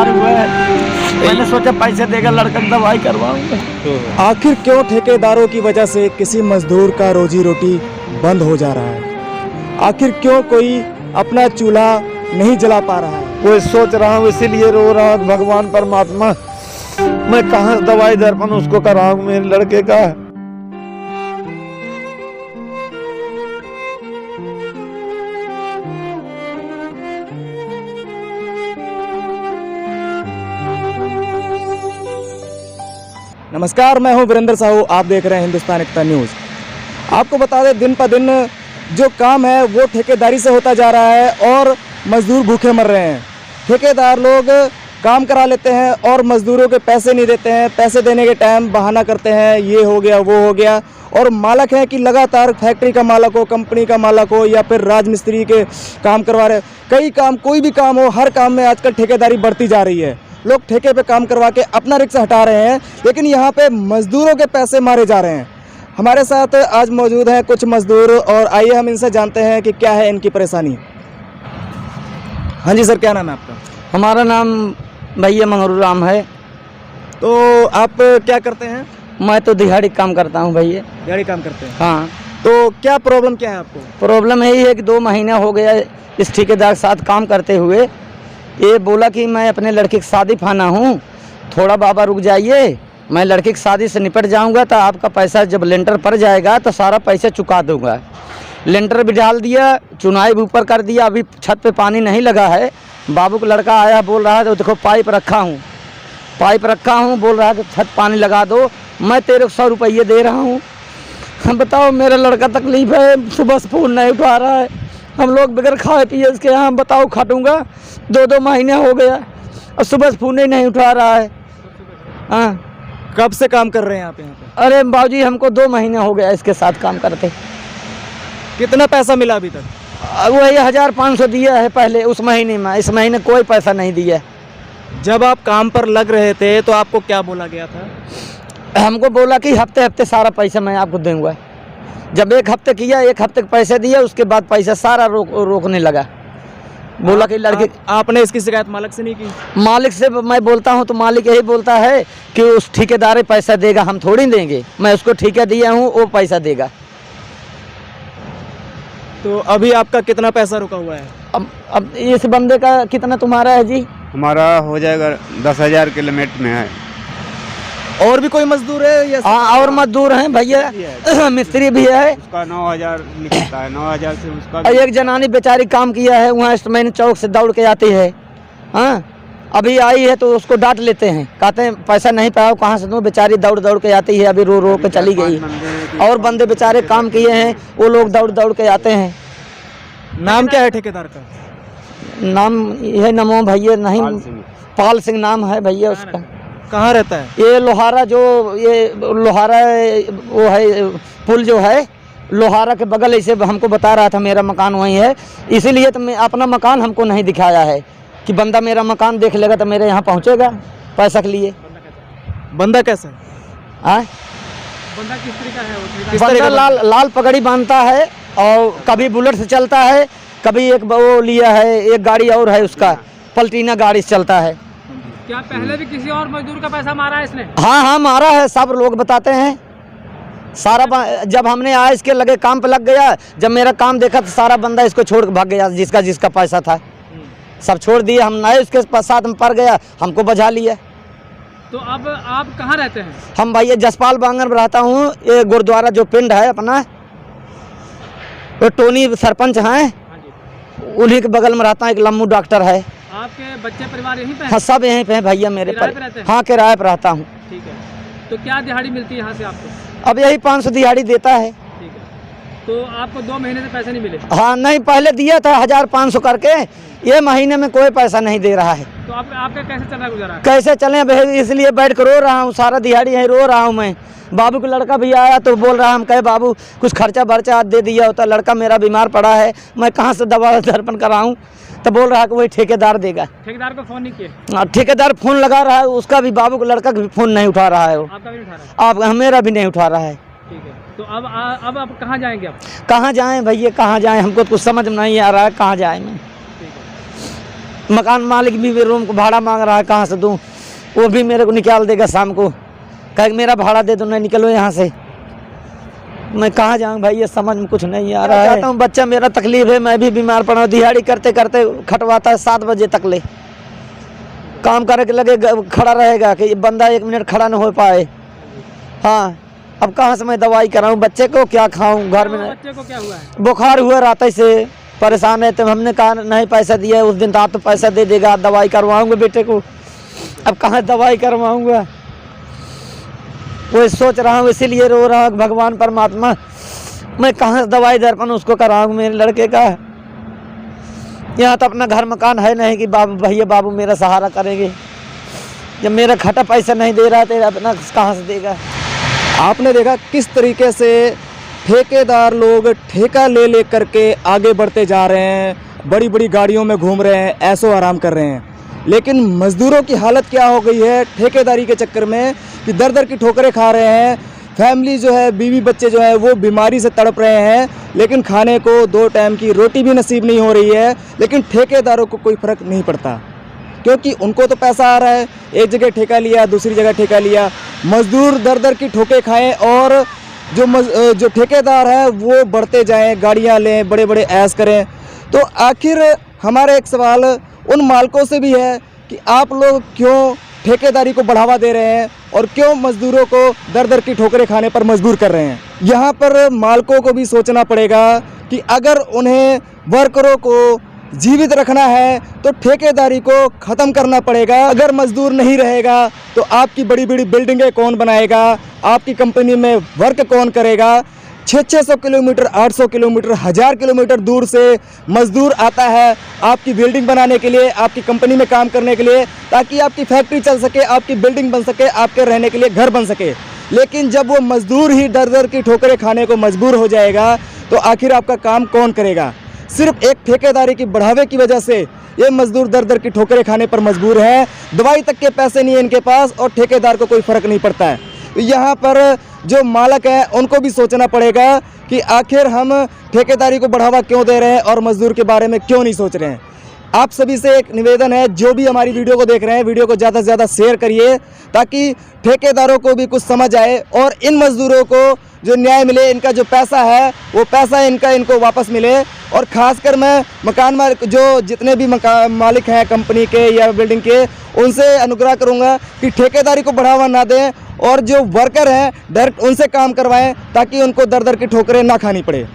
बीमार हुआ है, मैंने सोचा पैसे देकर लड़का की दवाई करवाऊंगा। आखिर क्यों ठेकेदारों की वजह से किसी मजदूर का रोजी रोटी बंद हो जा रहा है? आखिर क्यों कोई अपना चूल्हा नहीं जला पा रहा है? वो सोच रहा हूँ, इसीलिए रो रहा हूँ, भगवान परमात्मा मैं कहाँ से दवाई दर्पण उसको कराऊं मेरे लड़के का। नमस्कार, मैं हूं वीरेंद्र साहू, आप देख रहे हैं हिंदुस्तान एकता न्यूज़। आपको बता दें, दिन पर दिन जो काम है वो ठेकेदारी से होता जा रहा है और मजदूर भूखे मर रहे हैं। ठेकेदार लोग काम करा लेते हैं और मजदूरों के पैसे नहीं देते हैं। पैसे देने के टाइम बहाना करते हैं, ये हो गया वो हो गया, और मालक है कि लगातार फैक्ट्री का मालक हो, कंपनी का मालक हो या फिर राजमिस्त्री के काम करवा रहे, कई काम, कोई भी काम हो, हर काम में आजकल ठेकेदारी बढ़ती जा रही है। लोग ठेके पे काम करवा के अपना रिक्शा हटा रहे हैं, लेकिन यहाँ पे मजदूरों के पैसे मारे जा रहे हैं। हमारे साथ आज मौजूद हैं कुछ मजदूर और आइए हम इनसे जानते हैं कि क्या है इनकी परेशानी। हाँ जी सर, क्या नाम है आपका? हमारा नाम भैया मंगरू राम है। तो आप क्या करते हैं? मैं तो दिहाड़ी काम करता हूँ भैया। दिहाड़ी काम करते हैं? हाँ। तो क्या प्रॉब्लम क्या है आपको? प्रॉब्लम यही है कि 2 महीना हो गया इस ठेकेदार के साथ काम करते हुए। ये बोला कि मैं अपने लड़के की शादी फाना हूँ, थोड़ा बाबा रुक जाइए, मैं लड़के की शादी से निपट जाऊँगा तो आपका पैसा जब लेंटर पड़ जाएगा तो सारा पैसा चुका दूँगा। लेंटर भी डाल दिया, चुनाई भी ऊपर कर दिया, अभी छत पे पानी नहीं लगा है। बाबू का लड़का आया, बोल रहा है तो देखो पाइप रखा हूँ, बोल रहा है कि छत पानी लगा दो, मैं तेरे को 100 रुपये दे रहा हूँ। हम बताओ, मेरा लड़का तकलीफ है, सुबह से फ़ोन नहीं उठा रहा है, हम लोग बगैर खाए पिए इसके यहाँ बताओ खाटूंगा। 2 महीने हो गया और सुबह से फ़ोन ही नहीं उठा रहा है। हाँ। कब से काम कर रहे हैं आप यहाँ पे? अरे बाबूजी, हमको 2 महीने हो गया इसके साथ काम करते। कितना पैसा मिला अभी तक? वही 1500 दिया है पहले उस महीने में, इस महीने कोई पैसा नहीं दिया। जब आप काम पर लग रहे थे तो आपको क्या बोला गया था? हमको बोला कि हफ्ते हफ्ते सारा पैसा मैं आपको दूंगा। जब 1 हफ्ते किया, 1 हफ्ते के पैसे दिया, उसके बाद पैसा सारा रोकने लगा। बोला कि लड़के आपने इसकी शिकायत मालिक से नहीं की? मालिक से मैं बोलता हूँ तो मालिक यही बोलता है कि उस ठेकेदार पैसा देगा, हम थोड़ी देंगे, मैं उसको ठेका दिया हूँ, वो पैसा देगा। तो अभी आपका कितना पैसा रुका हुआ है? अब इस बंदे का कितना तुम्हारा है जी? हमारा हो जाएगा 10,000 के लिमिट में है। और भी कोई मजदूर है या? हाँ, और मजदूर हैं भैया, मिस्त्री भी है। उसका 9,000 निकलता है, 9,000 से उसका एक जनानी बेचारी काम किया है वहाँ स्टमैन चौक से दौड़ के आती है। हाँ, अभी आई है तो उसको डांट लेते हैं, कहते हैं पैसा नहीं पाओ, कहाँ से दूँ, बेचारी दौड़ दौड़ के आती है, अभी रो रो के चली गई। और बंदे बेचारे काम किए हैं, वो लोग दौड़ दौड़ के आते हैं। नाम क्या है ठेकेदार का? नाम यह नमो भैया, नहीं पाल सिंह नाम है भैया उसका। कहाँ रहता है? ये लोहारा, जो ये लोहारा वो है पुल जो है, लोहारा के बगल, ऐसे हमको बता रहा था मेरा मकान वहीं है, इसीलिए तो मैं अपना मकान हमको नहीं दिखाया है कि बंदा मेरा मकान देख लेगा तो मेरे यहाँ पहुँचेगा पैसा के लिए। बंदा कैसा है? बंदा किस तरीका है? बंदा लाल पगड़ी बांधता है और कभी बुलेट से चलता है, कभी एक वो लिया है, एक गाड़ी और है उसका, पलटीना गाड़ी से चलता है। क्या पहले भी किसी और मजदूर का पैसा मारा है इसने? हाँ, मारा है, सब लोग बताते हैं। सारा जब हमने आया इसके लगे काम पे लग गया, जब मेरा काम देखा तो सारा बंदा इसको छोड़ के भाग गया, जिसका पैसा था सब छोड़ दिए। हम नए उसके साथ में पड़ गया, हमको बजा लिया। तो अब आप कहाँ रहते हैं? हम भैया जसपाल बांगर में रहता हूँ। ये गुरुद्वारा जो पिंड है अपना, वो टोनी सरपंच हैं, उन्हीं के बगल में रहता है। एक लम्बू डॉक्टर है। आपके बच्चे परिवार यहीं पे हैं? हाँ, सब यहीं पे हैं भैया मेरे किराए पे रहते हैं? हाँ, किराए पे रहता हूँ। ठीक है। तो क्या दिहाड़ी मिलती है यहाँ से आपको? अब यही 500 दिहाड़ी देता है। ठीक है। तो आपको 2 महीने से पैसे नहीं मिले? हाँ, नहीं, पहले दिया था 1500 करके, ये महीने में कोई पैसा नहीं दे रहा है। तो आपका कैसे चल रहा है गुजारा? कैसे चले, अब इसलिए बैठ कर रो रहा हूँ, सारा दिहाड़ी यहीं रो रहा हूँ मैं। बाबू का लड़का भी आया तो बोल रहा, हम कहे बाबू कुछ खर्चा बर्चा दे दिया होता, लड़का मेरा बीमार पड़ा है, मैं कहाँ से दवा दर्पण कराऊँ, तो बोल रहा कि वही ठेकेदार देगा। ठेकेदार को फ़ोन नहीं किया? ठेकेदार फ़ोन लगा रहा है, उसका भी, बाबू का लड़का का भी फ़ोन नहीं उठा रहा है, वो आपका भी नहीं उठा रहा है? आप मेरा भी नहीं उठा रहा है। ठीक है। तो अब आप कहाँ जाएंगे? आप कहाँ जाएँ भैया, कहाँ जाएँ, हमको तो कुछ समझ में नहीं आ रहा है, कहाँ जाएँ मैं। ठीक है। मकान मालिक भी रूम को भाड़ा मांग रहा है, कहाँ से दूँ? वो भी मेरे को निकाल देगा शाम को, कहे मेरा भाड़ा दे दो, नहीं निकलो यहाँ से। मैं कहाँ जाऊँ भाई, ये समझ में कुछ नहीं आ रहा है। चाहता हूँ, बच्चा मेरा तकलीफ है, मैं भी बीमार पड़ा हूँ, दिहाड़ी करते करते खटवाता है 7 बजे तक ले काम करे के लगे खड़ा रहेगा कि ये बंदा 1 मिनट खड़ा न हो पाए। हाँ, अब कहाँ से मैं दवाई कराऊँ, बच्चे को क्या खाऊँ? घर में बच्चे को क्या हुआ है? बुखार हुआ, रात से परेशान है। तो हमने कहा नहीं पैसा दिया है उस दिन, तो आप तो पैसा दे देगा, आप दवाई करवाऊँगा बेटे को। अब कहाँ दवाई करवाऊँगा, वो सोच रहा हूँ, इसीलिए रो रहा हूँ भगवान परमात्मा, मैं कहाँ से दवाई दर्पण उसको कराऊँ मेरे लड़के का। यहाँ तो अपना घर मकान है नहीं कि बाबू भैया बाबू मेरा सहारा करेंगे। जब मेरा खटा पैसा नहीं दे रहा है, तेरा अपना कहाँ से देगा? आपने देखा किस तरीके से ठेकेदार लोग ठेका ले ले करके आगे बढ़ते जा रहे हैं, बड़ी बड़ी गाड़ियों में घूम रहे हैं, ऐशो आराम कर रहे हैं। लेकिन मज़दूरों की हालत क्या हो गई है ठेकेदारी के चक्कर में कि दर दर की ठोकरें खा रहे हैं। फैमिली जो है, बीवी बच्चे जो है वो बीमारी से तड़प रहे हैं, लेकिन खाने को 2 टाइम की रोटी भी नसीब नहीं हो रही है। लेकिन ठेकेदारों को कोई फ़र्क नहीं पड़ता, क्योंकि उनको तो पैसा आ रहा है। एक जगह ठेका लिया, दूसरी जगह ठेका लिया, मज़दूर दर दर की ठोके खाएं और जो ठेकेदार है वो बढ़ते जाएं, गाड़ियां लें, बड़े बड़े ऐश करें। तो आखिर हमारा एक सवाल उन मालिकों से भी है कि आप लोग क्यों ठेकेदारी को बढ़ावा दे रहे हैं और क्यों मज़दूरों को दर दर की ठोकरें खाने पर मजबूर कर रहे हैं। यहाँ पर मालिकों को भी सोचना पड़ेगा कि अगर उन्हें वर्करों को जीवित रखना है तो ठेकेदारी को ख़त्म करना पड़ेगा। अगर मजदूर नहीं रहेगा तो आपकी बड़ी बड़ी बिल्डिंगें कौन बनाएगा, आपकी कंपनी में वर्क कौन करेगा। 600 किलोमीटर, 800 किलोमीटर, 1000 किलोमीटर दूर से मजदूर आता है आपकी बिल्डिंग बनाने के लिए, आपकी कंपनी में काम करने के लिए, ताकि आपकी फैक्ट्री चल सके, आपकी बिल्डिंग बन सके, आपके रहने के लिए घर बन सके। लेकिन जब वो मजदूर ही दर दर की ठोकरें खाने को मजबूर हो जाएगा तो आखिर आपका काम कौन करेगा। सिर्फ एक ठेकेदारी की बढ़ावे की वजह से ये मजदूर दर दर की ठोकरें खाने पर मजबूर हैं। दवाई तक के पैसे नहीं है इनके पास और ठेकेदार को कोई फ़र्क नहीं पड़ता है। तो यहाँ पर जो मालिक हैं उनको भी सोचना पड़ेगा कि आखिर हम ठेकेदारी को बढ़ावा क्यों दे रहे हैं और मजदूर के बारे में क्यों नहीं सोच रहे हैं। आप सभी से एक निवेदन है, जो भी हमारी वीडियो को देख रहे हैं, वीडियो को ज़्यादा से ज़्यादा शेयर करिए ताकि ठेकेदारों को भी कुछ समझ आए और इन मजदूरों को जो न्याय मिले, इनका जो पैसा है वो पैसा इनको वापस मिले। और ख़ासकर मैं मकान मालिक, जो जितने भी मकान मालिक हैं कंपनी के या बिल्डिंग के, उनसे अनुग्रह करूंगा कि ठेकेदारी को बढ़ावा ना दें और जो वर्कर हैं डायरेक्ट उनसे काम करवाएं ताकि उनको दर दर की ठोकरें ना खानी पड़े।